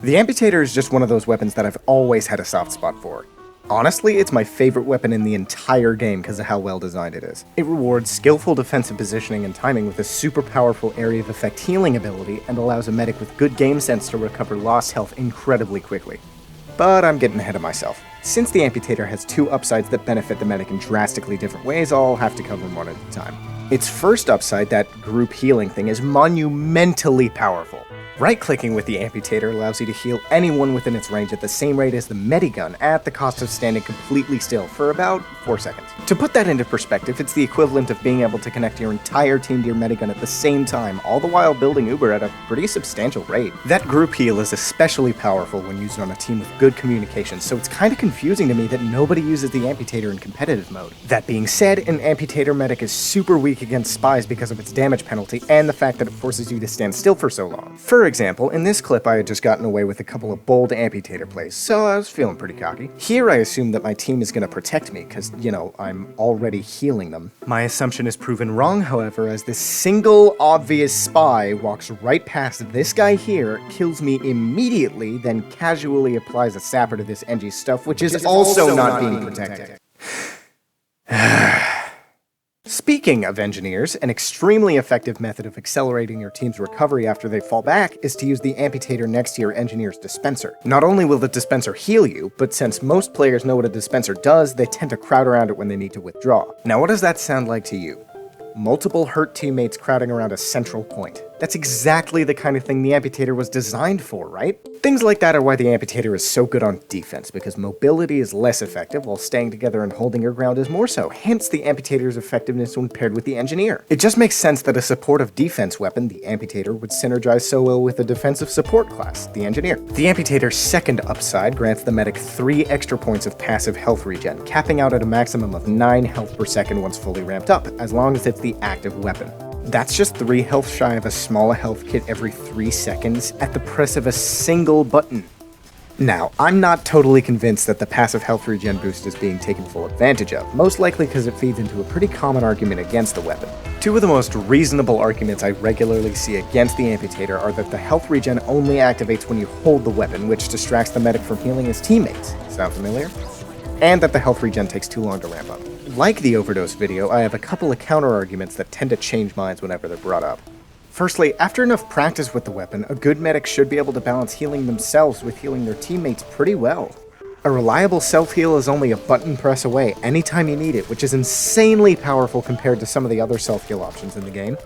The Amputator is just one of those weapons that I've always had a soft spot for. Honestly, it's my favorite weapon in the entire game because of how well designed it is. It rewards skillful defensive positioning and timing with a super powerful area of effect healing ability and allows a medic with good game sense to recover lost health incredibly quickly. But I'm getting ahead of myself. Since the Amputator has two upsides that benefit the medic in drastically different ways, I'll have to cover them one at a time. Its first upside, that group healing thing, is monumentally powerful. Right-clicking with the Amputator allows you to heal anyone within its range at the same rate as the Medigun at the cost of standing completely still for about 4 seconds. To put that into perspective, it's the equivalent of being able to connect your entire team to your Medigun at the same time, all the while building Uber at a pretty substantial rate. That group heal is especially powerful when used on a team with good communication, so it's kinda confusing to me that nobody uses the Amputator in competitive mode. That being said, an Amputator medic is super weak against spies because of its damage penalty and the fact that it forces you to stand still for so long. For example, in this clip I had just gotten away with a couple of bold Amputator plays, so I was feeling pretty cocky. Here I assume that my team is going to protect me, because, I'm already healing them. My assumption is proven wrong, however, as this single obvious spy walks right past this guy here, kills me immediately, then casually applies a sapper to this NG stuff, which is also not being protected. Speaking of engineers, an extremely effective method of accelerating your team's recovery after they fall back is to use the Amputator next to your engineer's dispenser. Not only will the dispenser heal you, but since most players know what a dispenser does, they tend to crowd around it when they need to withdraw. Now what does that sound like to you? Multiple hurt teammates crowding around a central point. That's exactly the kind of thing the Amputator was designed for, right? Things like that are why the Amputator is so good on defense, because mobility is less effective while staying together and holding your ground is more so, hence the Amputator's effectiveness when paired with the Engineer. It just makes sense that a supportive defense weapon, the Amputator, would synergize so well with a defensive support class, the Engineer. The Amputator's second upside grants the medic 3 extra points of passive health regen, capping out at a maximum of 9 health per second once fully ramped up, as long as it's the active weapon. That's just 3 health shy of a small health kit every 3 seconds at the press of a single button. Now, I'm not totally convinced that the passive health regen boost is being taken full advantage of, most likely because it feeds into a pretty common argument against the weapon. 2 of the most reasonable arguments I regularly see against the Amputator are that the health regen only activates when you hold the weapon, which distracts the medic from healing his teammates. Sound familiar? And that the health regen takes too long to ramp up. Like the overdose video, I have a couple of counter-arguments that tend to change minds whenever they're brought up. Firstly, after enough practice with the weapon, a good medic should be able to balance healing themselves with healing their teammates pretty well. A reliable self-heal is only a button press away anytime you need it, which is insanely powerful compared to some of the other self-heal options in the game.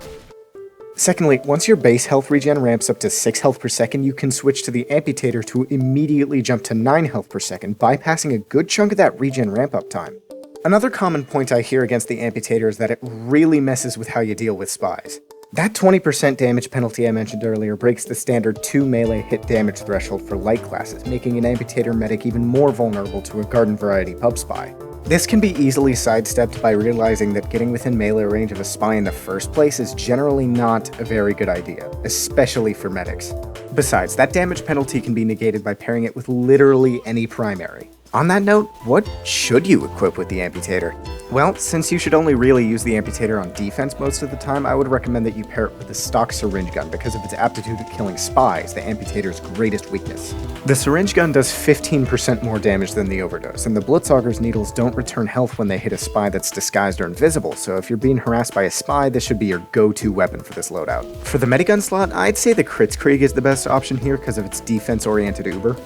Secondly, once your base health regen ramps up to 6 health per second, you can switch to the Amputator to immediately jump to 9 health per second, bypassing a good chunk of that regen ramp-up time. Another common point I hear against the Amputator is that it really messes with how you deal with spies. That 20% damage penalty I mentioned earlier breaks the standard 2 melee hit damage threshold for light classes, making an Amputator medic even more vulnerable to a garden variety pub spy. This can be easily sidestepped by realizing that getting within melee range of a spy in the first place is generally not a very good idea, especially for medics. Besides, that damage penalty can be negated by pairing it with literally any primary. On that note, what should you equip with the Amputator? Well, since you should only really use the Amputator on defense most of the time, I would recommend that you pair it with the stock syringe gun because of its aptitude at killing spies, the Amputator's greatest weakness. The syringe gun does 15% more damage than the overdose, and the Blitzauger's needles don't return health when they hit a spy that's disguised or invisible, so if you're being harassed by a spy, this should be your go-to weapon for this loadout. For the Medigun slot, I'd say the Kritzkrieg is the best option here because of its defense-oriented Uber.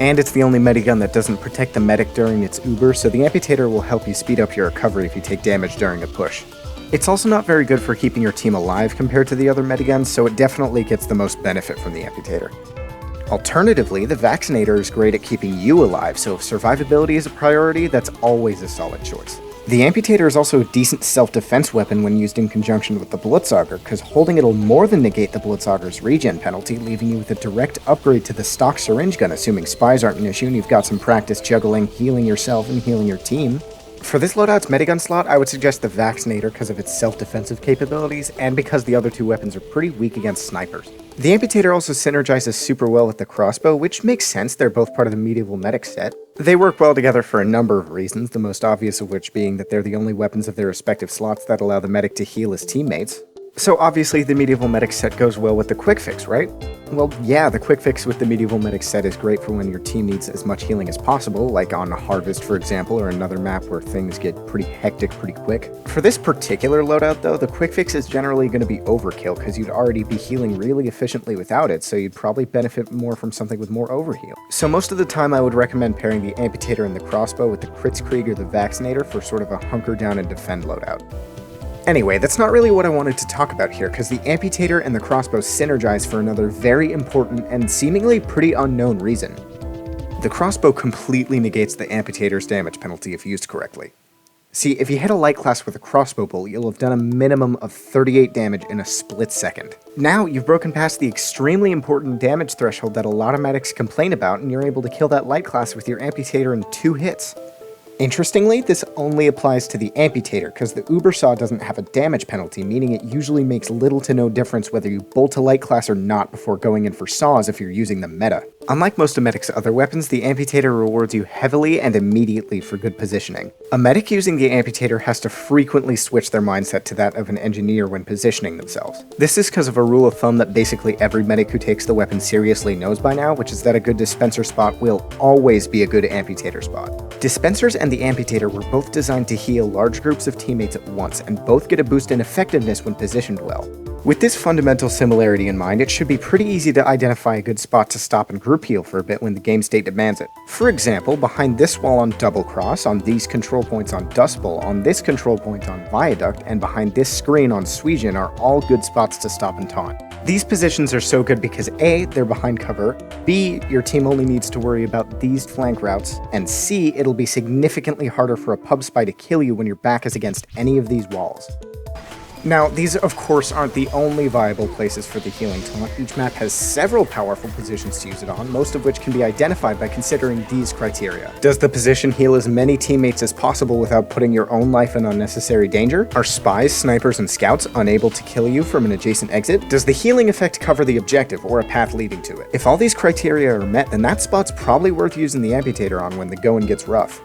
And it's the only medigun that doesn't protect the medic during its Uber, so the Amputator will help you speed up your recovery if you take damage during a push. It's also not very good for keeping your team alive compared to the other mediguns, so it definitely gets the most benefit from the Amputator. Alternatively, the Vaccinator is great at keeping you alive, so if survivability is a priority, that's always a solid choice. The Amputator is also a decent self-defense weapon when used in conjunction with the Blitzauger, because holding it'll more than negate the Blitzauger's regen penalty, leaving you with a direct upgrade to the stock syringe gun, assuming spies aren't an issue and you've got some practice juggling, healing yourself and healing your team. For this loadout's medigun slot, I would suggest the Vaccinator because of its self-defensive capabilities, and because the other 2 weapons are pretty weak against snipers. The Amputator also synergizes super well with the crossbow, which makes sense, they're both part of the medieval medic set. They work well together for a number of reasons, the most obvious of which being that they're the only weapons of their respective slots that allow the medic to heal his teammates. So obviously the Medieval Medic set goes well with the Quick Fix, right? Well, yeah, the Quick Fix with the Medieval Medic set is great for when your team needs as much healing as possible, like on Harvest, for example, or another map where things get pretty hectic pretty quick. For this particular loadout, though, the Quick Fix is generally going to be overkill, because you'd already be healing really efficiently without it, so you'd probably benefit more from something with more overheal. So most of the time I would recommend pairing the Amputator and the Crossbow with the Kritzkrieg or the Vaccinator for sort of a hunker down and defend loadout. Anyway, that's not really what I wanted to talk about here, because the Amputator and the Crossbow synergize for another very important and seemingly pretty unknown reason. The Crossbow completely negates the Amputator's damage penalty if used correctly. See, if you hit a light class with a crossbow bolt, you'll have done a minimum of 38 damage in a split second. Now, you've broken past the extremely important damage threshold that a lot of medics complain about, and you're able to kill that light class with your Amputator in 2 hits. Interestingly, this only applies to the Amputator, because the Ubersaw doesn't have a damage penalty, meaning it usually makes little to no difference whether you bolt a light class or not before going in for saws if you're using the meta. Unlike most of Medic's other weapons, the Amputator rewards you heavily and immediately for good positioning. A medic using the Amputator has to frequently switch their mindset to that of an engineer when positioning themselves. This is because of a rule of thumb that basically every medic who takes the weapon seriously knows by now, which is that a good dispenser spot will always be a good Amputator spot. Dispensers and the Amputator were both designed to heal large groups of teammates at once, and both get a boost in effectiveness when positioned well. With this fundamental similarity in mind, it should be pretty easy to identify a good spot to stop and group heal for a bit when the game state demands it. For example, behind this wall on Double Cross, on these control points on Dust Bowl, on this control point on Viaduct, and behind this screen on Suijin are all good spots to stop and taunt. These positions are so good because A, they're behind cover, B, your team only needs to worry about these flank routes, and C, it'll be significantly harder for a pub spy to kill you when your back is against any of these walls. Now, these of course aren't the only viable places for the healing taunt. Each map has several powerful positions to use it on, most of which can be identified by considering these criteria. Does the position heal as many teammates as possible without putting your own life in unnecessary danger? Are spies, snipers, and scouts unable to kill you from an adjacent exit? Does the healing effect cover the objective or a path leading to it? If all these criteria are met, then that spot's probably worth using the Amputator on when the going gets rough.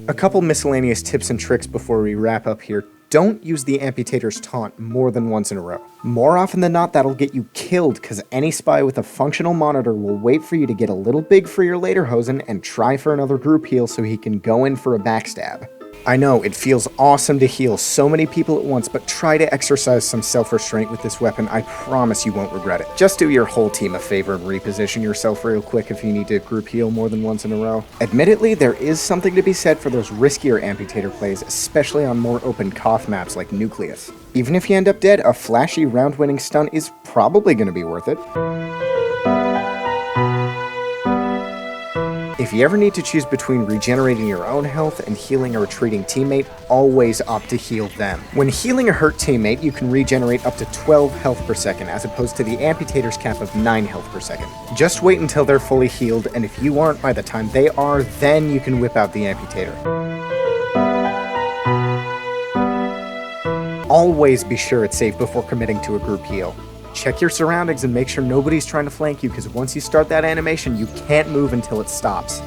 A couple miscellaneous tips and tricks before we wrap up here. Don't use the Amputator's taunt more than once in a row. More often than not, that'll get you killed, because any spy with a functional monitor will wait for you to get a little big for your lederhosen and try for another group heal so he can go in for a backstab. I know, it feels awesome to heal so many people at once, but try to exercise some self-restraint with this weapon. I promise you won't regret it. Just do your whole team a favor and reposition yourself real quick if you need to group heal more than once in a row. Admittedly, there is something to be said for those riskier Amputator plays, especially on more open cough maps like Nucleus. Even if you end up dead, a flashy round-winning stun is probably going to be worth it. If you ever need to choose between regenerating your own health and healing a retreating teammate, always opt to heal them. When healing a hurt teammate, you can regenerate up to 12 health per second, as opposed to the Amputator's cap of 9 health per second. Just wait until they're fully healed, and if you aren't by the time they are, then you can whip out the Amputator. Always be sure it's safe before committing to a group heal. Check your surroundings and make sure nobody's trying to flank you, because once you start that animation, you can't move until it stops.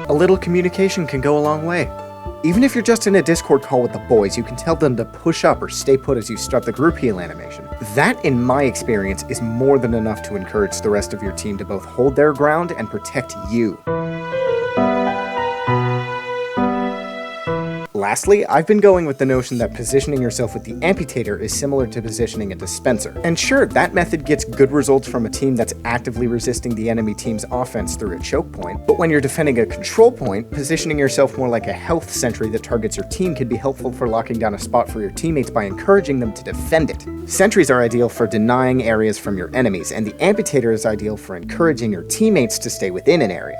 A little communication can go a long way. Even if you're just in a Discord call with the boys, you can tell them to push up or stay put as you start the group heal animation. That, in my experience, is more than enough to encourage the rest of your team to both hold their ground and protect you. Lastly, I've been going with the notion that positioning yourself with the Amputator is similar to positioning a dispenser. And sure, that method gets good results from a team that's actively resisting the enemy team's offense through a choke point, but when you're defending a control point, positioning yourself more like a health sentry that targets your team can be helpful for locking down a spot for your teammates by encouraging them to defend it. Sentries are ideal for denying areas from your enemies, and the Amputator is ideal for encouraging your teammates to stay within an area.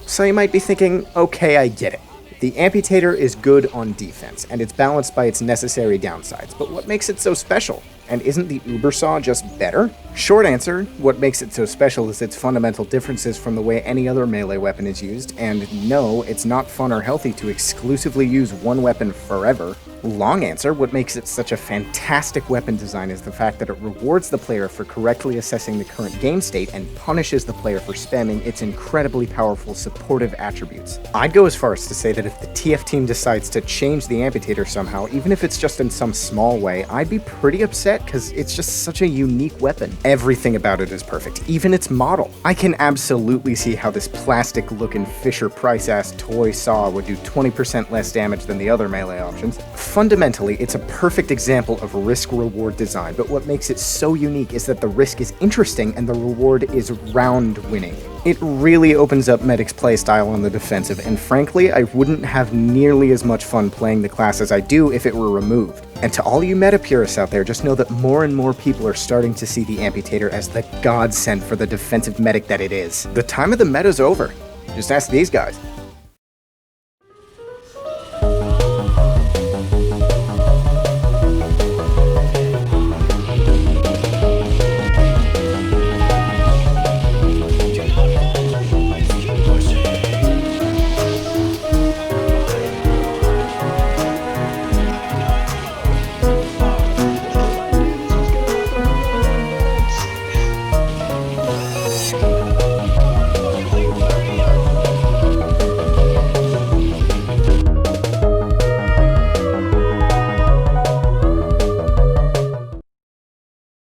So you might be thinking, okay, I get it. The Amputator is good on defense, and it's balanced by its necessary downsides, but what makes it so special? And isn't the Ubersaw just better? Short answer, what makes it so special is its fundamental differences from the way any other melee weapon is used, and no, it's not fun or healthy to exclusively use one weapon forever. Long answer, what makes it such a fantastic weapon design is the fact that it rewards the player for correctly assessing the current game state and punishes the player for spamming its incredibly powerful supportive attributes. I'd go as far as to say that if the TF team decides to change the Amputator somehow, even if it's just in some small way, I'd be pretty upset because it's just such a unique weapon. Everything about it is perfect, even its model. I can absolutely see how this plastic-looking Fisher-Price-ass toy saw would do 20% less damage than the other melee options. Fundamentally, it's a perfect example of risk-reward design, but what makes it so unique is that the risk is interesting and the reward is round-winning. It really opens up Medic's playstyle on the defensive, and frankly, I wouldn't have nearly as much fun playing the class as I do if it were removed. And to all you meta purists out there, just know that more and more people are starting to see the Amputator as the godsend for the defensive medic that it is. The time of the meta's over. Just ask these guys.